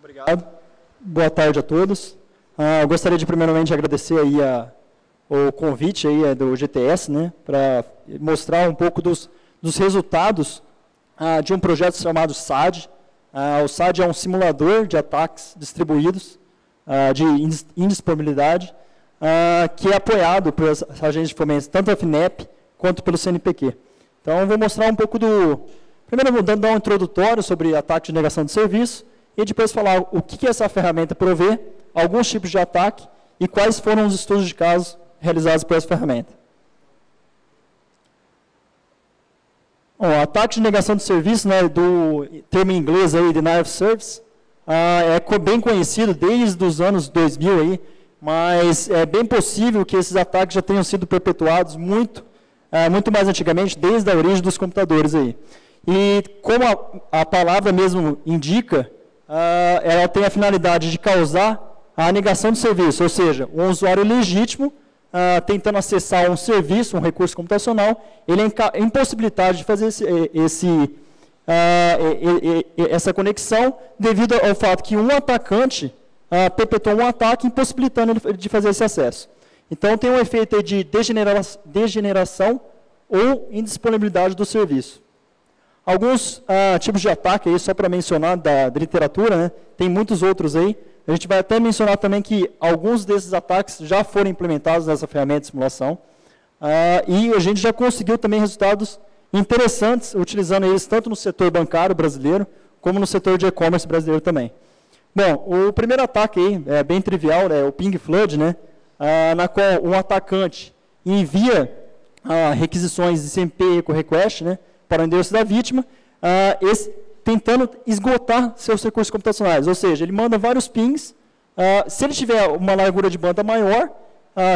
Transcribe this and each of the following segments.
Obrigado. Boa tarde a todos. Eu gostaria de primeiramente agradecer aí o convite aí do GTS, né, para mostrar um pouco dos resultados de um projeto chamado SAD. O SAD é um simulador de ataques distribuídos de indisponibilidade, que é apoiado pelas agências de fomento, tanto a FINEP quanto pelo CNPq. Então, eu vou mostrar um pouco primeiro, eu vou dar um introdutório sobre ataque de negação de serviço, e depois falar o que essa ferramenta provê, alguns tipos de ataque e quais foram os estudos de caso realizados por essa ferramenta. Bom, ataque de negação de serviço, né, do termo em inglês aí, denial of service, é bem conhecido desde os anos 2000 aí, mas é bem possível que esses ataques já tenham sido perpetuados muito mais antigamente, desde a origem dos computadores aí. E como a palavra mesmo indica, ela tem a finalidade de causar a negação de serviço, ou seja, um usuário legítimo tentando acessar um serviço, um recurso computacional, ele é impossibilitado de fazer essa conexão devido ao fato que um atacante perpetuou um ataque impossibilitando ele de fazer esse acesso. Então, tem um efeito aí de degeneração ou indisponibilidade do serviço. Alguns tipos de ataque, aí, só para mencionar da literatura, né, tem muitos outros aí. A gente vai até mencionar também que alguns desses ataques já foram implementados nessa ferramenta de simulação. E a gente já conseguiu também resultados interessantes, utilizando eles tanto no setor bancário brasileiro, como no setor de e-commerce brasileiro também. Bom, o primeiro ataque aí, é bem trivial, é o ping flood, né, na qual um atacante envia requisições de CMP Echo Request, né, para o endereço da vítima, tentando esgotar seus recursos computacionais. Ou seja, ele manda vários pings. Se ele tiver uma largura de banda maior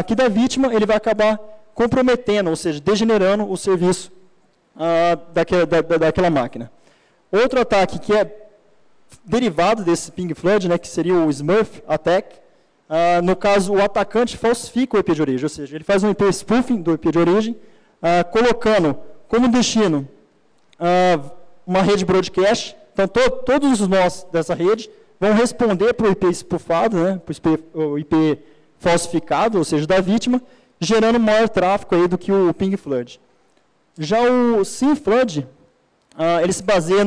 que da vítima, ele vai acabar comprometendo, ou seja, degenerando o serviço daquela máquina. Outro ataque que é derivado desse ping flood, né, que seria o Smurf attack. No caso, o atacante falsifica o IP de origem, ou seja, ele faz um IP spoofing do IP de origem, colocando como destino uma rede broadcast. Então, todos os nós dessa rede vão responder para o IP spoofado, né, para o IP falsificado, ou seja, da vítima, gerando maior tráfego aí do que o ping flood. Já o SYN flood, ele se baseia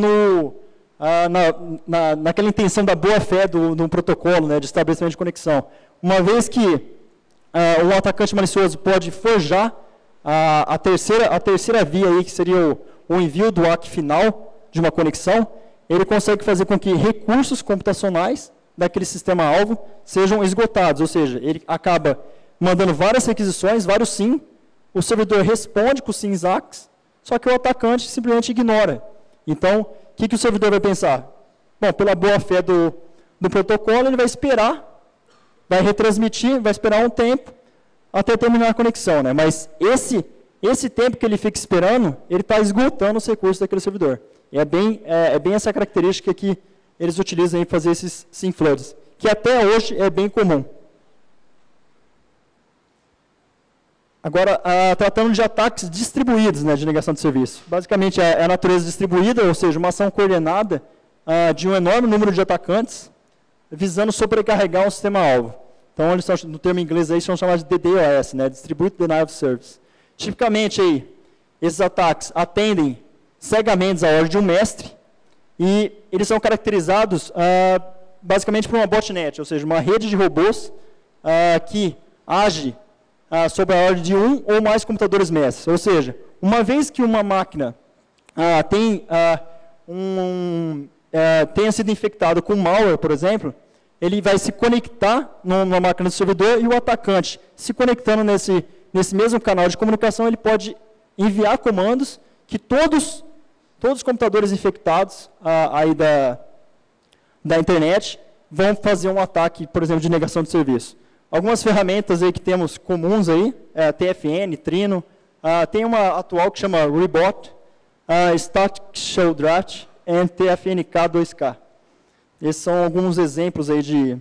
naquela intenção da boa-fé do protocolo, né, de estabelecimento de conexão. Uma vez que o atacante malicioso pode forjar a terceira via, aí, que seria o envio do ACK final de uma conexão, ele consegue fazer com que recursos computacionais daquele sistema-alvo sejam esgotados, ou seja, ele acaba mandando várias requisições, vários SYN, o servidor responde com os SYNs ACKs, só que o atacante simplesmente ignora. Então, o que o servidor vai pensar? Bom, pela boa-fé do protocolo, ele vai esperar, vai retransmitir, vai esperar um tempo até terminar a conexão, né? Mas esse tempo que ele fica esperando, ele está esgotando os recursos daquele servidor. E é bem essa característica que eles utilizam em fazer esses SYN floods, que até hoje é bem comum. Agora, tratando de ataques distribuídos, né, de negação de serviço. Basicamente, é a natureza distribuída, ou seja, uma ação coordenada de um enorme número de atacantes, visando sobrecarregar um sistema-alvo. Então, eles são, no termo em inglês, aí, são chamados de DDoS, né, Distributed Denial of Service. Tipicamente, aí, esses ataques atendem cegamente à ordem de um mestre, e eles são caracterizados basicamente por uma botnet, ou seja, uma rede de robôs que age sob a ordem de um ou mais computadores mestres. Ou seja, uma vez que uma máquina tenha sido infectada com malware, por exemplo, ele vai se conectar numa máquina do servidor e o atacante, se conectando nesse mesmo canal de comunicação, ele pode enviar comandos que todos os computadores infectados aí da internet vão fazer um ataque, por exemplo, de negação de serviço. Algumas ferramentas aí que temos comuns aí, TFN, Trino, tem uma atual que chama Rebot, Static Show Draft e TFNK2K. Esses são alguns exemplos aí de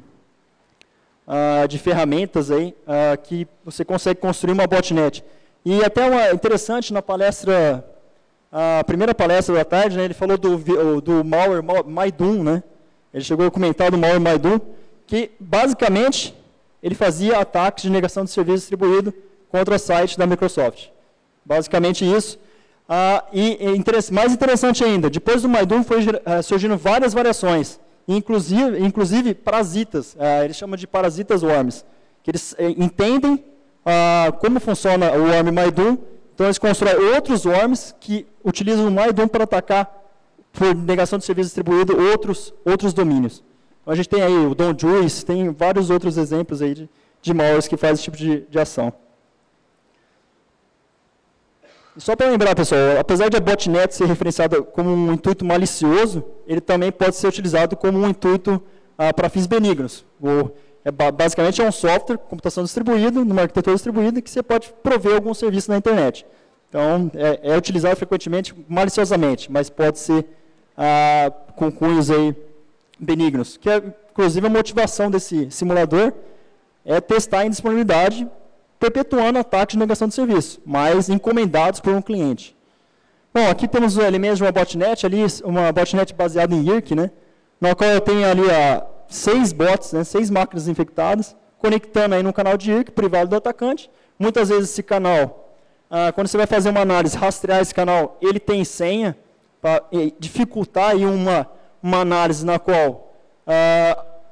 ferramentas aí, que você consegue construir uma botnet. E até interessante, na palestra, a primeira palestra da tarde, né, ele falou do malware MyDoom, né, Ele chegou a comentar do malware Maidu, que basicamente ele fazia ataques de negação de serviço distribuído contra sites da Microsoft. Basicamente isso. Mais interessante ainda, depois do Maidu foi surgindo várias variações, inclusive parasitas, eles chamam de parasitas worms, que eles entendem como funciona o worm Maidu, então eles constroem outros worms que utilizam o Maidu para atacar por negação de serviço distribuído outros domínios. Então, a gente tem aí o Don Juice, tem vários outros exemplos aí de malwares que fazem esse tipo de ação. E só para lembrar, pessoal, apesar de a botnet ser referenciada como um intuito malicioso, ele também pode ser utilizado como um intuito para fins benignos. Basicamente é um software, computação distribuída, numa arquitetura distribuída, que você pode prover algum serviço na internet. Então, é utilizado frequentemente maliciosamente, mas pode ser com cunhos aí benignos. Que inclusive, a motivação desse simulador é testar a indisponibilidade, perpetuando ataques de negação de serviço, mas encomendados por um cliente. Bom, aqui temos elementos de uma botnet, ali, uma botnet baseada em IRC, né, na qual eu tenho ali 6 bots, né, 6 máquinas infectadas, conectando aí no canal de IRC privado do atacante. Muitas vezes esse canal, quando você vai fazer uma análise, rastrear esse canal, ele tem senha, para dificultar aí uma análise na qual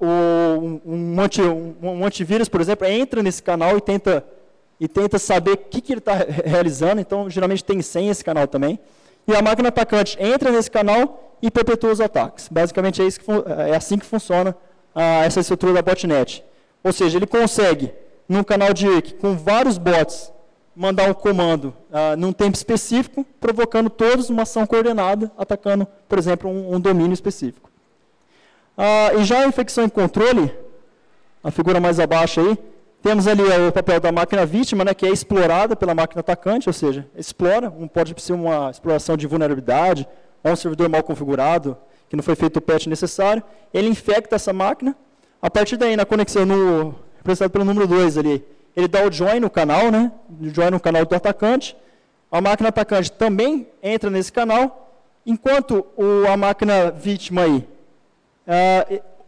um antivírus, por exemplo, entra nesse canal e tenta saber o que ele está realizando. Então, geralmente tem senha esse canal também. E a máquina atacante entra nesse canal e perpetua os ataques. Basicamente, é assim que funciona essa estrutura da botnet. Ou seja, ele consegue, num canal de IRC, com vários bots, mandar um comando num tempo específico, provocando todos uma ação coordenada, atacando, por exemplo, um domínio específico. E já a infecção em controle, a figura mais abaixo aí, temos ali o papel da máquina vítima, né, que é explorada pela máquina atacante, ou seja, explora, pode ser uma exploração de vulnerabilidade, ou um servidor mal configurado, que não foi feito o patch necessário, ele infecta essa máquina, a partir daí, na conexão, representado pelo número 2 ali, ele dá o join no canal, né, join no canal do atacante, a máquina atacante também entra nesse canal, enquanto a máquina vítima aí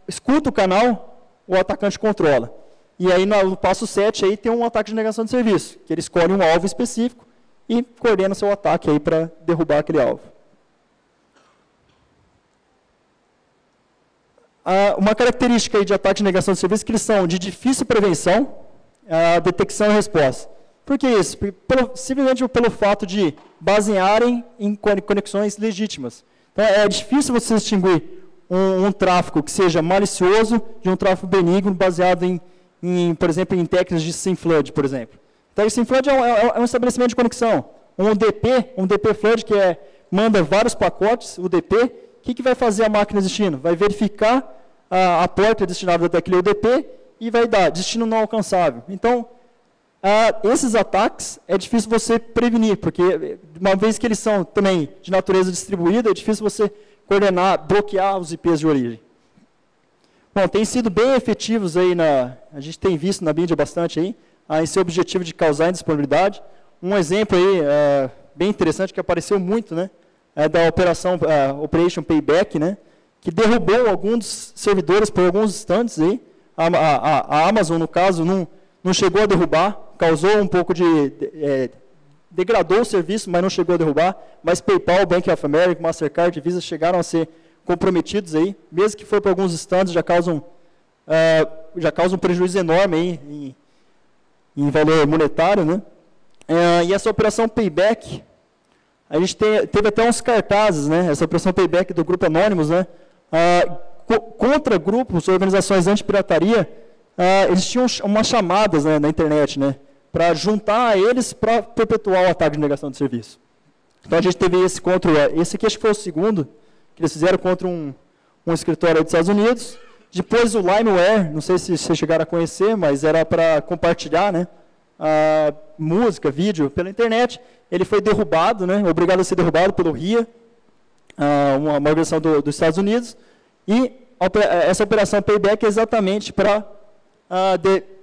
escuta o canal, o atacante controla. E aí no passo 7 aí tem um ataque de negação de serviço, que ele escolhe um alvo específico e coordena seu ataque aí para derrubar aquele alvo. Uma característica aí de ataque de negação de serviço é que eles são de difícil prevenção, detecção e resposta. Por que isso? Simplesmente pelo fato de basearem em conexões legítimas. Então, é difícil você distinguir um tráfego que seja malicioso de um tráfego benigno baseado por exemplo, em técnicas de SYN flood, por exemplo. Então, o SYN flood é um estabelecimento de conexão. Um DP flood, que manda vários pacotes, o UDP, o que vai fazer a máquina destino? Vai verificar a porta destinada daquele UDP e vai dar destino não alcançável. Então, esses ataques é difícil você prevenir, porque uma vez que eles são também de natureza distribuída, é difícil você coordenar, bloquear os IPs de origem. Bom, tem sido bem efetivos aí a gente tem visto na mídia bastante aí, esse objetivo de causar indisponibilidade. Um exemplo aí bem interessante que apareceu muito, né, é da operação Operation Payback, né, que derrubou alguns servidores por alguns instantes aí. A Amazon, no caso, não chegou a derrubar, causou um pouco degradou o serviço, mas não chegou a derrubar. Mas PayPal, Bank of America, Mastercard, Visa chegaram a ser comprometidos aí, mesmo que for por alguns instantes, já causam um prejuízo enorme aí em valor monetário, né? E essa operação Payback, a gente teve até uns cartazes, né? Essa operação Payback do Grupo Anonymous, né? Contra grupos, organizações anti-pirataria, eles tinham umas chamadas, né, na internet, né, para juntar a eles para perpetuar o ataque de negação de serviço. Então, a gente teve esse aqui acho que foi o segundo, que eles fizeram contra um escritório dos Estados Unidos. Depois o Limeware, não sei se vocês chegaram a conhecer, mas era para compartilhar, né, música, vídeo pela internet. Ele foi derrubado, né, obrigado a ser derrubado pelo RIA, uma organização dos Estados Unidos, e essa operação Payback é exatamente para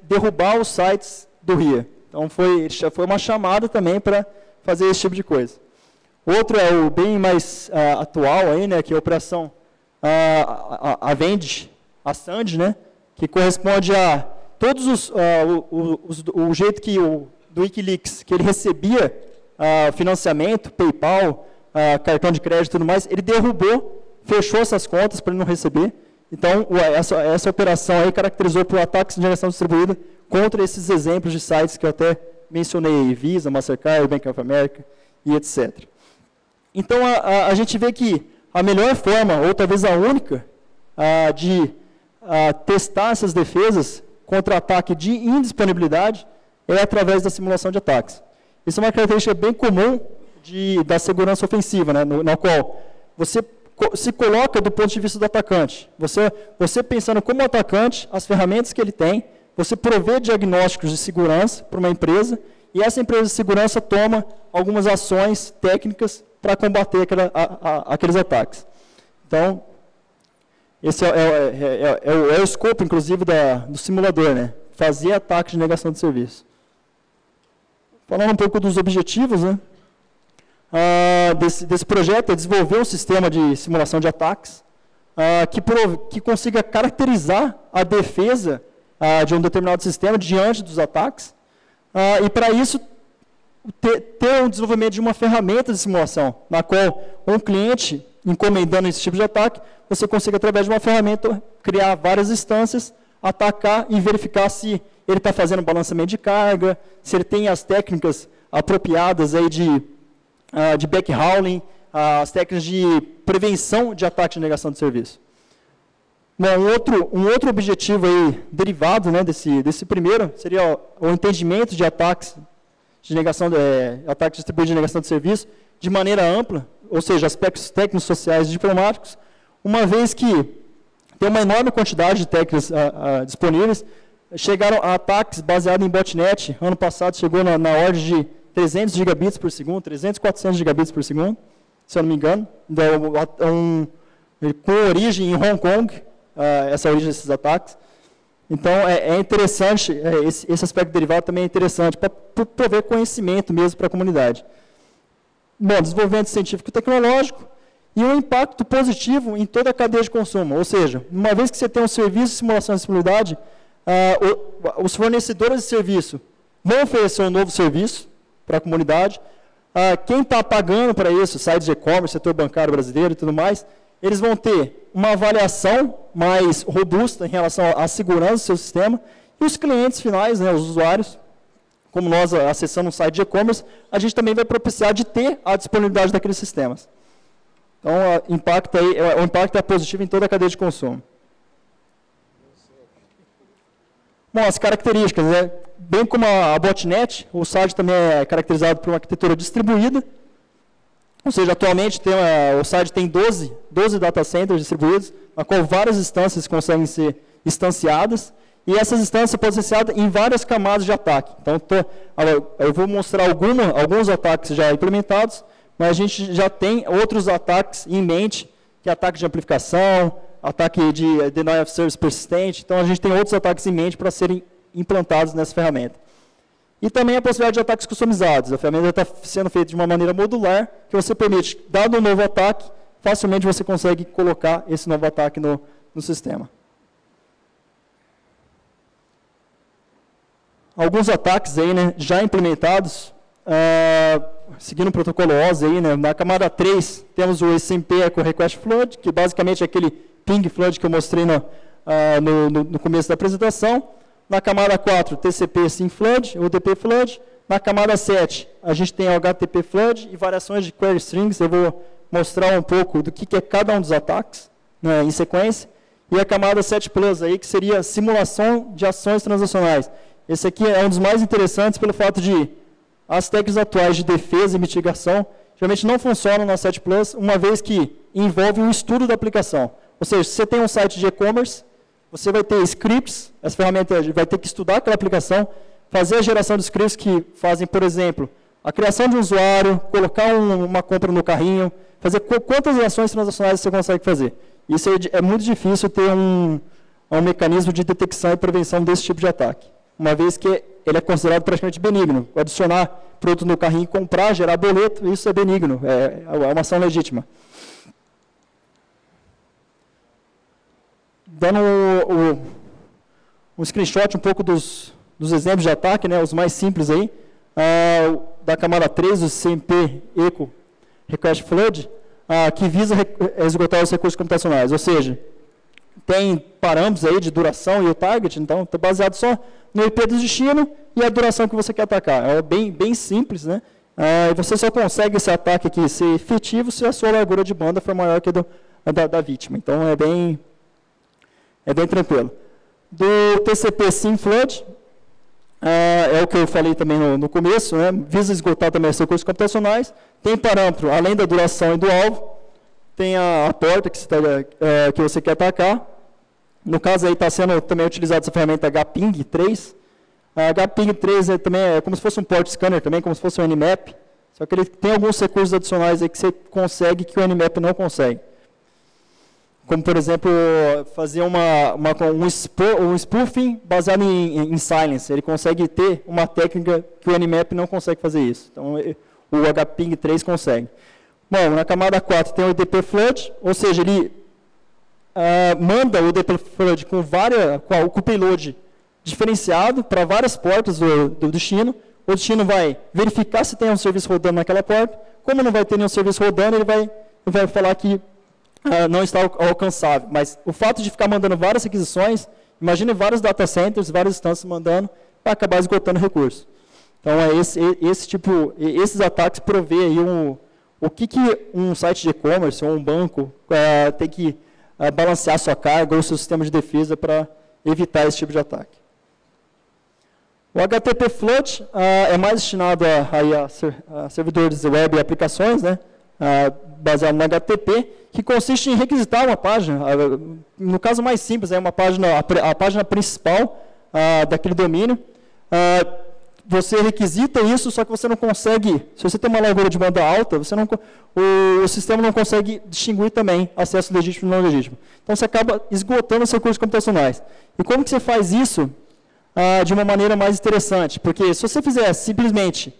derrubar os sites do RIA. Então, foi uma chamada também para fazer esse tipo de coisa. Outro é o bem mais atual, aí, né, que é a operação a Vend, a Sand, né, que corresponde a todos o jeito que do Wikileaks, que ele recebia financiamento, PayPal, cartão de crédito e tudo mais, ele derrubou, fechou essas contas para ele não receber. Então, essa operação aí caracterizou por ataques de geração distribuída contra esses exemplos de sites que eu até mencionei, Visa, Mastercard, Bank of America e etc. Então, a gente vê que a melhor forma, ou talvez a única, de testar essas defesas contra ataque de indisponibilidade é através da simulação de ataques. Isso é uma característica bem comum da segurança ofensiva, né, na qual você se coloca do ponto de vista do atacante. Você pensando como atacante, as ferramentas que ele tem, você provê diagnósticos de segurança para uma empresa, e essa empresa de segurança toma algumas ações técnicas para combater aqueles ataques. Então, esse é o escopo, inclusive, do simulador, né? Fazer ataque de negação de serviço. Falando um pouco dos objetivos, né? Desse projeto é desenvolver um sistema de simulação de ataques que consiga caracterizar a defesa de um determinado sistema diante dos ataques, e para isso ter um desenvolvimento de uma ferramenta de simulação, na qual um cliente, encomendando esse tipo de ataque, você consiga, através de uma ferramenta, criar várias instâncias, atacar e verificar se ele está fazendo balanceamento de carga, se ele tem as técnicas apropriadas aí de backhauling, as técnicas de prevenção de ataque de negação de serviço. Bom, um outro objetivo aí, derivado, né, desse primeiro, seria o entendimento de ataques ataques distribuídos de negação de serviço de maneira ampla, ou seja, aspectos técnicos, sociais e diplomáticos, uma vez que tem uma enorme quantidade de técnicas disponíveis. Chegaram a ataques baseados em botnet, ano passado chegou na ordem de 300 gigabits por segundo, 300, 400 gigabits por segundo, se eu não me engano, com origem em Hong Kong, essa origem desses ataques. Então, é interessante, esse aspecto derivado também é interessante, para prover conhecimento mesmo para a comunidade. Bom, desenvolvimento científico e tecnológico, e um impacto positivo em toda a cadeia de consumo. Ou seja, uma vez que você tem um serviço de simulação de disponibilidade, os fornecedores de serviço vão oferecer um novo serviço para a comunidade. Quem está pagando para isso, sites de e-commerce, setor bancário brasileiro e tudo mais, eles vão ter uma avaliação mais robusta em relação à segurança do seu sistema, e os clientes finais, né, os usuários, como nós acessando um site de e-commerce, a gente também vai propiciar de ter a disponibilidade daqueles sistemas. Então, o impacto é positivo em toda a cadeia de consumo. Bom, as características, né? Bem como a botnet, o site também é caracterizado por uma arquitetura distribuída, ou seja, atualmente o site tem 12 data centers distribuídos, na qual várias instâncias conseguem ser instanciadas, e essas instâncias podem ser instanciadas em várias camadas de ataque. Então, eu vou mostrar alguns ataques já implementados, mas a gente já tem outros ataques em mente, que é ataque de amplificação, ataque de denial of service persistente. Então, a gente tem outros ataques em mente para serem implantados nessa ferramenta. E também a possibilidade de ataques customizados. A ferramenta está sendo feita de uma maneira modular, que você permite, dado um novo ataque, facilmente você consegue colocar esse novo ataque no sistema. Alguns ataques aí, né, já implementados, seguindo o protocolo OSI, aí, né, na camada 3, temos o SMP Echo Request Flood, que basicamente é aquele ping flood que eu mostrei no começo da apresentação. Na camada 4, TCP Sim Flood, ou DP Flood. Na camada 7, a gente tem o HTTP Flood e variações de query strings. Eu vou mostrar um pouco do que é cada um dos ataques, né, em sequência. E a camada 7 Plus, aí, que seria simulação de ações transacionais. Esse aqui é um dos mais interessantes pelo fato de as técnicas atuais de defesa e mitigação geralmente não funcionam na 7 Plus, uma vez que envolve um estudo da aplicação. Ou seja, se você tem um site de e-commerce, você vai ter scripts, essa ferramenta vai ter que estudar aquela aplicação, fazer a geração de scripts que fazem, por exemplo, a criação de um usuário, colocar uma compra no carrinho, fazer quantas ações transacionais você consegue fazer. Isso é muito difícil ter um mecanismo de detecção e prevenção desse tipo de ataque, uma vez que ele é considerado praticamente benigno. Adicionar produto no carrinho, comprar, gerar boleto, isso é benigno, é uma ação legítima. dando um screenshot um pouco dos exemplos de ataque, né, os mais simples aí, da camada 3, do CMP Echo Request Flood, que visa esgotar os recursos computacionais, ou seja, tem parâmetros aí de duração e o target, então está baseado só no IP do destino e a duração que você quer atacar. É bem simples, né? E você só consegue esse ataque aqui ser efetivo se a sua largura de banda for maior que a da vítima. Então é bem tranquilo. Do TCP Sim Flood, é o que eu falei também no começo, né? Visa esgotar também os recursos computacionais. Tem parâmetro, além da duração e do alvo, tem a porta que você quer atacar. No caso aí está sendo também utilizada essa ferramenta HPing 3. A HPing 3 também é como se fosse um port scanner, também como se fosse um Nmap. Só que ele tem alguns recursos adicionais aí que você consegue que o Nmap não consegue. Como, por exemplo, fazer um spoofing baseado em silence. Ele consegue ter uma técnica que o Nmap não consegue fazer isso. Então, o HPing 3 consegue. Bom, na camada 4 tem o DP Flood, ou seja, ele manda o DP Flood com o payload diferenciado para várias portas do destino. O destino vai verificar se tem um serviço rodando naquela porta. Como não vai ter nenhum serviço rodando, ele vai falar que não está alcançável. Mas o fato de ficar mandando várias requisições, imagine vários data centers, várias instâncias mandando, vai acabar esgotando recursos. Então, esses ataques provê aí o que um site de e-commerce ou um banco tem que balancear sua carga ou seu sistema de defesa para evitar esse tipo de ataque. O HTTP Flood é mais destinado a servidores web e aplicações, né, baseado no HTTP, que consiste em requisitar uma página. No caso mais simples, é a página principal daquele domínio. Você requisita isso, só que você não consegue, se você tem uma largura de banda alta, o sistema não consegue distinguir também acesso legítimo e não legítimo. Então, você acaba esgotando os recursos computacionais. E como que você faz isso de uma maneira mais interessante? Porque se você fizer simplesmente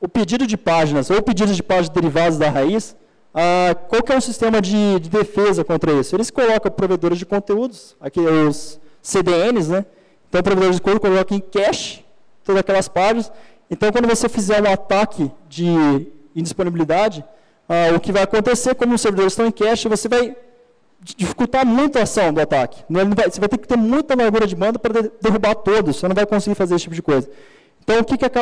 o pedido de páginas ou o pedido de páginas derivadas da raiz, qual que é o sistema de defesa contra isso? Eles colocam provedores de conteúdos, aqui os CDNs, né? Então, provedores de conteúdo colocam em cache todas aquelas páginas. Então, quando você fizer um ataque de indisponibilidade, o que vai acontecer, como os servidores estão em cache, você vai dificultar muito a ação do ataque. Você vai ter que ter muita largura de banda para derrubar todos, você não vai conseguir fazer esse tipo de coisa. Então, o que está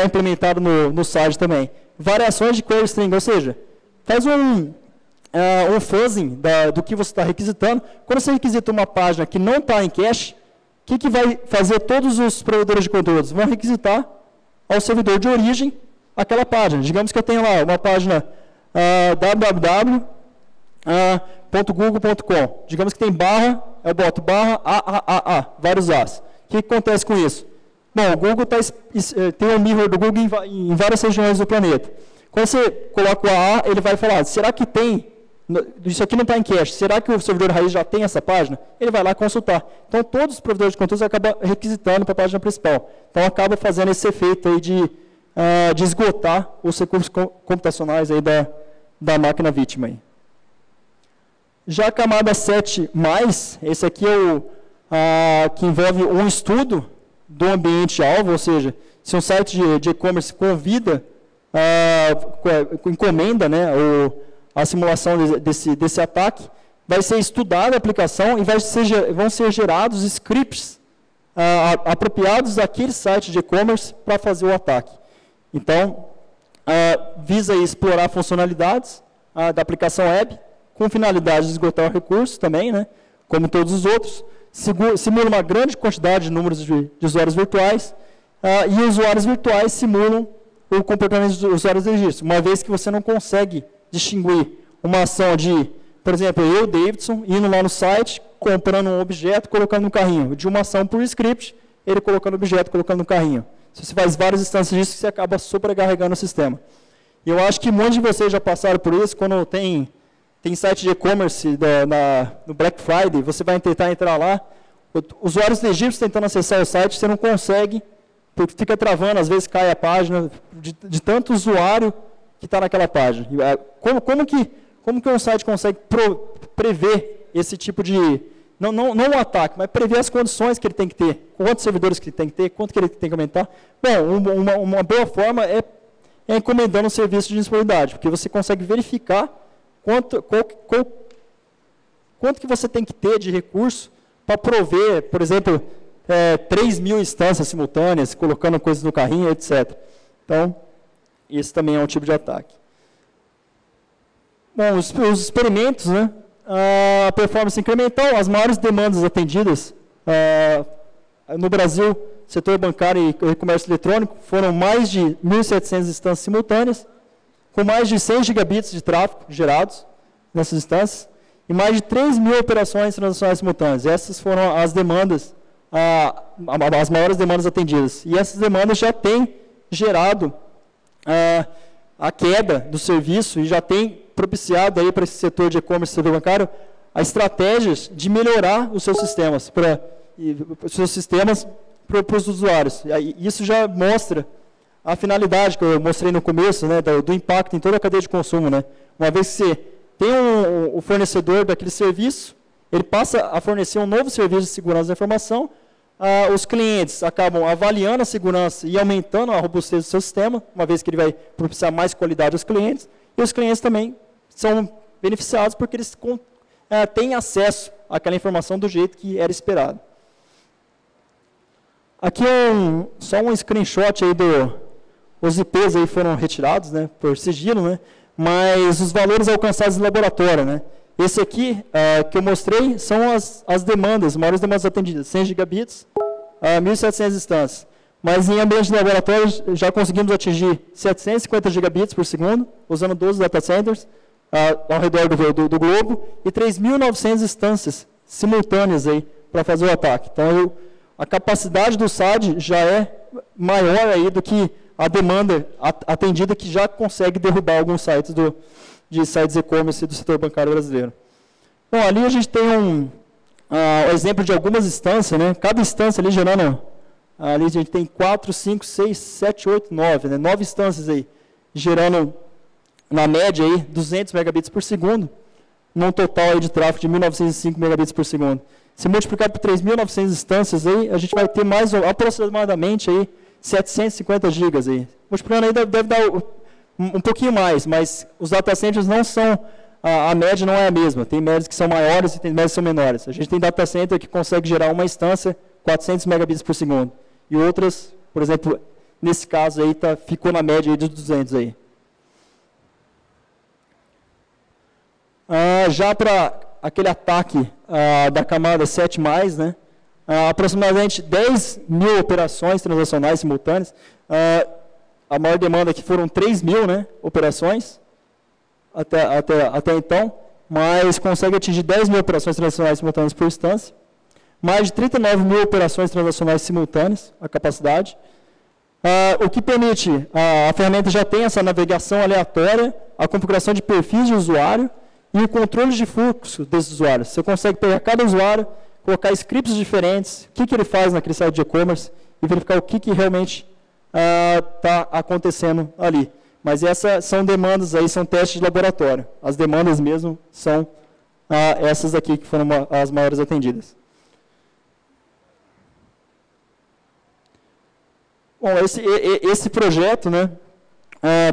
implementado no site também? Variações de query string, ou seja, faz um fuzzing do que você está requisitando. Quando você requisita uma página que não está em cache, o que vai fazer todos os provedores de conteúdos? Vão requisitar ao servidor de origem aquela página. Digamos que eu tenho lá uma página www.google.com. Digamos que tem barra, eu boto barra AAA, vários As. O que acontece com isso? Bom, o Google tem um mirror do Google em várias regiões do planeta. Quando você coloca o AA, ele vai falar, será que tem, isso aqui não está em cache, será que o servidor raiz já tem essa página? Ele vai lá consultar. Então, todos os provedores de conteúdos acabam requisitando para a página principal. Então, acaba fazendo esse efeito aí de esgotar os recursos computacionais aí da máquina vítima. Aí. Já a camada 7+, esse aqui é que envolve um estudo do ambiente-alvo, ou seja, se um site de e-commerce convida, encomenda, né, a simulação desse ataque, vai ser estudada a aplicação e vão ser gerados scripts apropriados daquele site de e-commerce para fazer o ataque. Então, visa explorar funcionalidades da aplicação web, com finalidade de esgotar o recurso também, né, como todos os outros, simula uma grande quantidade de números de usuários virtuais, e usuários virtuais simulam o comportamento dos usuários legítimos, uma vez que você não consegue distinguir uma ação de, por exemplo, eu, Davidson, indo lá no site, comprando um objeto, colocando no carrinho, de uma ação por script, ele colocando o objeto, colocando no carrinho. Se você faz várias instâncias disso, você acaba sobrecarregando o sistema. E eu acho que muitos de vocês já passaram por isso, quando tem site de e-commerce no Black Friday, você vai tentar entrar lá, usuários legítimos tentando acessar o site, você não consegue, porque fica travando, às vezes cai a página, de tanto usuário que está naquela página. Como que um site consegue prever esse tipo de... Não um ataque, mas prever as condições que ele tem que ter, quantos servidores que ele tem que ter, quanto que ele tem que aumentar. Bom, uma boa forma é encomendando um serviço de disponibilidade, porque você consegue verificar quanto que você tem que ter de recurso para prover, por exemplo, 3.000 instâncias simultâneas, colocando coisas no carrinho, etc. Então, esse também é um tipo de ataque. Bom, os experimentos, né? A performance incremental, as maiores demandas atendidas no Brasil, setor bancário e comércio eletrônico, foram mais de 1.700 instâncias simultâneas, com mais de 100 gigabits de tráfego gerados nessas instâncias, e mais de 3.000 operações transacionais simultâneas. Essas foram as demandas, as maiores demandas atendidas. E essas demandas já têm gerado a queda do serviço e já tem propiciado aí para esse setor de e-commerce e setor bancário as estratégias de melhorar os seus sistemas para os usuários. E isso já mostra a finalidade que eu mostrei no começo, né, do impacto em toda a cadeia de consumo. Né? Uma vez que você tem o fornecedor daquele serviço, ele passa a fornecer um novo serviço de segurança da informação, os clientes acabam avaliando a segurança e aumentando a robustez do seu sistema, uma vez que ele vai propiciar mais qualidade aos clientes, e os clientes também são beneficiados porque eles têm acesso àquela informação do jeito que era esperado. Aqui só um screenshot aí os IPs aí foram retirados, né, por sigilo, né, mas os valores alcançados no laboratório, né. Esse aqui que eu mostrei são as demandas, as maiores demandas atendidas, 100 gigabits, 1.700 instâncias. Mas em ambiente de laboratório já conseguimos atingir 750 gigabits por segundo, usando 12 data centers ao redor do globo, e 3.900 instâncias simultâneas para fazer o ataque. Então, a capacidade do SAD já é maior aí do que a demanda atendida, que já consegue derrubar alguns sites de sites e-commerce do setor bancário brasileiro. Bom, ali a gente tem um exemplo de algumas instâncias, né? Cada instância ali gerando, ali a gente tem 4, 5, 6, 7, 8, 9, né? 9 instâncias aí, gerando, na média, aí, 200 megabits por segundo, num total aí de tráfego de 1.905 megabits por segundo. Se multiplicar por 3.900 instâncias, aí, a gente vai ter mais aproximadamente aí, 750 gigas. Aí. Multiplicando aí deve dar um pouquinho mais, mas os data centers não são, a média não é a mesma. Tem médias que são maiores e tem médias que são menores. A gente tem data center que consegue gerar uma instância 400 megabits por segundo. E outras, por exemplo, nesse caso aí, ficou na média aí de 200 aí. Já para aquele ataque da camada 7+, né, aproximadamente 10.000 operações transacionais simultâneas. A maior demanda aqui foram 3.000, né, operações até então, mas consegue atingir 10.000 operações transacionais simultâneas por instância. Mais de 39.000 operações transacionais simultâneas, a capacidade. O que permite, a ferramenta já tem essa navegação aleatória, a configuração de perfis de usuário e o controle de fluxo desses usuários. Você consegue pegar cada usuário, colocar scripts diferentes, o que ele faz naquele site de e-commerce e verificar o que realmente está acontecendo ali. Mas essas são demandas aí, são testes de laboratório. As demandas mesmo são essas aqui que foram as maiores atendidas. Bom, esse projeto, né,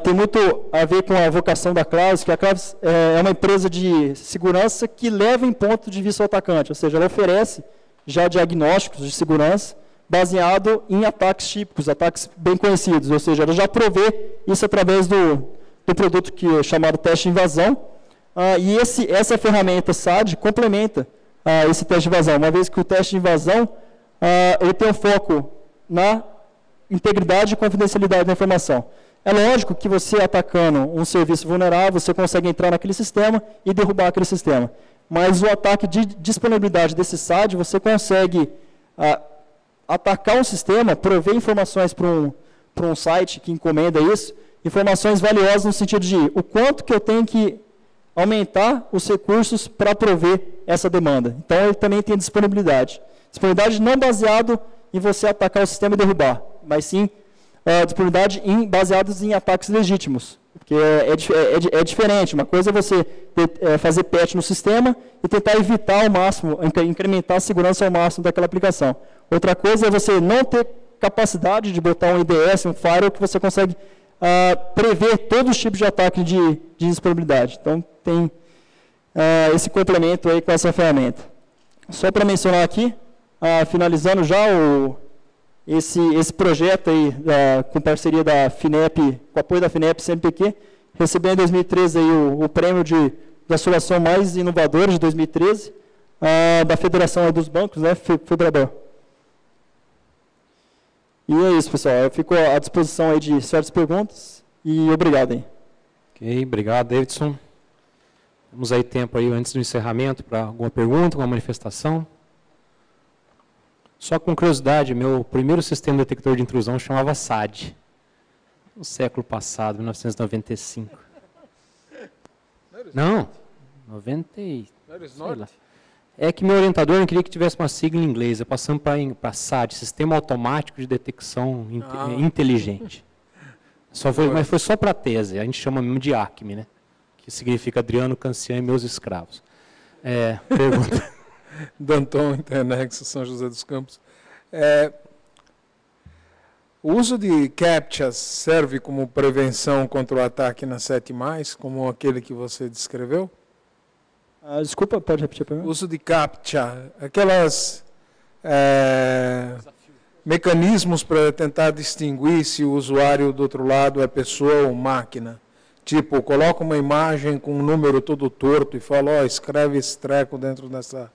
tem muito a ver com a vocação da Claves, que a Claves é uma empresa de segurança que leva em ponto de vista o atacante, ou seja, ela oferece já diagnósticos de segurança baseado em ataques típicos, ataques bem conhecidos, ou seja, ela já provê isso através do produto que é chamado teste de invasão, e essa ferramenta SAD complementa esse teste de invasão, uma vez que o teste de invasão ele tem um foco na integridade e confidencialidade da informação. É lógico que você atacando um serviço vulnerável, você consegue entrar naquele sistema e derrubar aquele sistema. Mas o ataque de disponibilidade desse SAD, você consegue atacar um sistema, prover informações para um site que encomenda isso, informações valiosas no sentido de o quanto que eu tenho que aumentar os recursos para prover essa demanda. Então, ele também tem disponibilidade. Disponibilidade não baseado em você atacar o sistema e derrubar, mas sim disponibilidade baseados em ataques legítimos. Porque é diferente. Uma coisa é você fazer patch no sistema e tentar evitar ao máximo, incrementar a segurança ao máximo daquela aplicação. Outra coisa é você não ter capacidade de botar um IDS, um firewall, que você consegue prever todos os tipos de ataque de disponibilidade. Então, tem esse complemento aí com essa ferramenta. Só para mencionar aqui, finalizando já esse projeto aí, com parceria da FINEP, com apoio da FINEP CNPq, recebeu em 2013 aí o prêmio da solução mais inovadora de 2013, da Federação dos Bancos, né, Febrador. E é isso, pessoal. Eu fico à disposição aí de certas perguntas e obrigado aí. Ok, obrigado, Davidson. Temos aí tempo aí antes do encerramento para alguma pergunta, alguma manifestação. Só com curiosidade, meu primeiro sistema detector de intrusão chamava SAD, no século passado, 1995. Não, 90 sei lá. É que meu orientador não queria que tivesse uma sigla em inglês, passando para SAD, Sistema Automático de Detecção Inteligente. Mas foi só para a tese, a gente chama mesmo de ACME, né? Que significa Adriano Cancian e meus escravos. Pergunta. Danton, Internexo, São José dos Campos. O uso de CAPTCHAs serve como prevenção contra o ataque na 7+, como aquele que você descreveu? Desculpa, pode repetir a pergunta? O uso de CAPTCHA, aquelas mecanismos para tentar distinguir se o usuário do outro lado é pessoa ou máquina. Tipo, coloca uma imagem com um número todo torto e fala, escreve esse treco dentro dessa...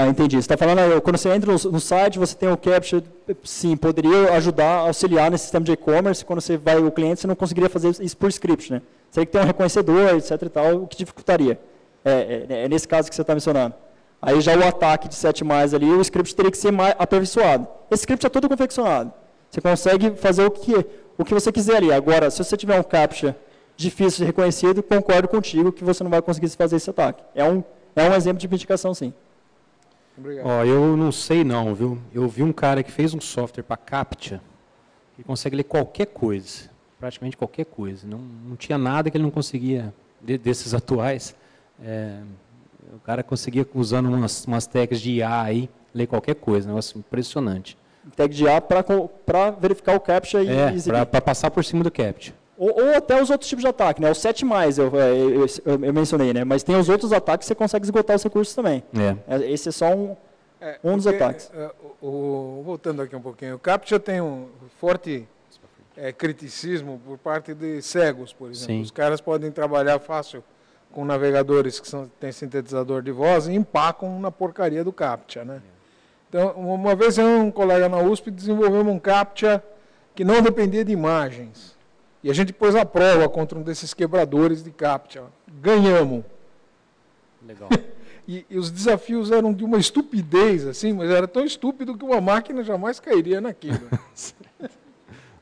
Entendi. Você está falando, quando você entra no site, você tem o CAPTCHA, sim, poderia ajudar, auxiliar nesse sistema de e-commerce. Quando você vai ao cliente, você não conseguiria fazer isso por script, né? Você teria que ter um reconhecedor, etc. e tal, o que dificultaria. É nesse caso que você está mencionando. Aí já o ataque de 7+, ali, o script teria que ser mais aperfeiçoado. Esse script é todo confeccionado. Você consegue fazer o que você quiser ali. Agora, se você tiver um CAPTCHA difícil de reconhecido, concordo contigo que você não vai conseguir fazer esse ataque. É um exemplo de mitigação, sim. Ó, eu não sei não, viu? Eu vi um cara que fez um software para CAPTCHA que consegue ler qualquer coisa, praticamente qualquer coisa. Não tinha nada que ele não conseguia, desses atuais. O cara conseguia, usando umas tags de IA aí, ler qualquer coisa, um negócio impressionante. Tag de IA para verificar o CAPTCHA e para passar por cima do CAPTCHA. Ou até os outros tipos de ataque, né? O 7+, eu mencionei, né? Mas tem os outros ataques que você consegue esgotar os recursos também. Esse é só um dos ataques. Voltando aqui um pouquinho, o CAPTCHA tem um forte criticismo por parte de cegos, por exemplo. Sim. Os caras podem trabalhar fácil com navegadores que têm sintetizador de voz e empacam na porcaria do CAPTCHA, né? Então, uma vez um colega na USP desenvolveu um CAPTCHA que não dependia de imagens. E a gente pôs a prova contra um desses quebradores de CAPTCHA. Ganhamos. Legal. E os desafios eram de uma estupidez, assim, mas era tão estúpido que uma máquina jamais cairia naquilo.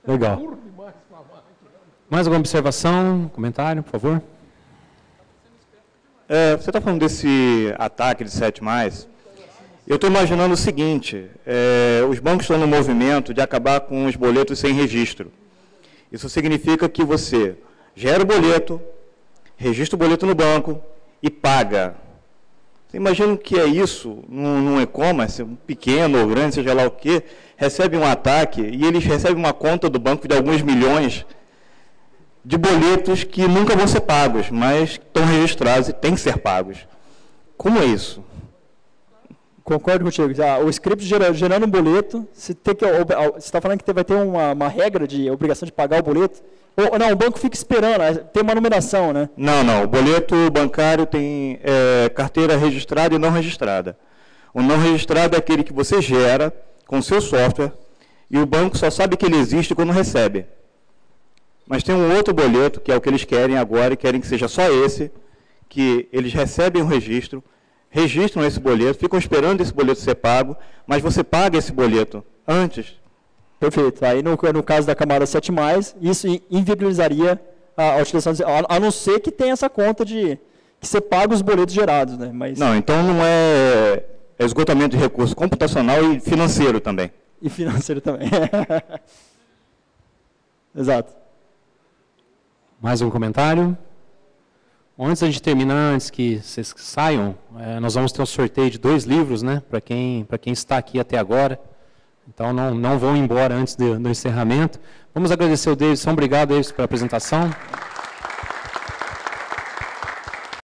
Legal. Mais alguma observação, comentário, por favor? Você está falando desse ataque de 7+, eu estou imaginando o seguinte, os bancos estão no movimento de acabar com os boletos sem registro. Isso significa que você gera o boleto, registra o boleto no banco e paga. Você imagina que é isso num e-commerce, um pequeno ou grande, seja lá o quê, recebe um ataque e eles recebem uma conta do banco de alguns milhões de boletos que nunca vão ser pagos, mas estão registrados e têm que ser pagos. Como é isso? Concordo contigo. O script gerando um boleto, você está falando que vai ter uma regra de obrigação de pagar o boleto? Ou não, o banco fica esperando, tem uma numeração, né? Não. O boleto bancário tem carteira registrada e não registrada. O não registrado é aquele que você gera com o seu software e o banco só sabe que ele existe quando recebe. Mas tem um outro boleto, que é o que eles querem agora, e querem que seja só esse, que eles recebem o registro, registram esse boleto, ficam esperando esse boleto ser pago, mas você paga esse boleto antes. Perfeito. Aí, no caso da camada 7+, isso inviabilizaria a utilização, a não ser que tenha essa conta de que você paga os boletos gerados, né? Mas... Não, então não é esgotamento de recurso computacional e financeiro também. E financeiro também. Exato. Mais um comentário? Antes de terminar, antes que vocês saiam, nós vamos ter um sorteio de 2 livros, né, para quem está aqui até agora. Então, não vão embora antes do encerramento. Vamos agradecer o Davidson. Obrigado, Davidson, pela apresentação.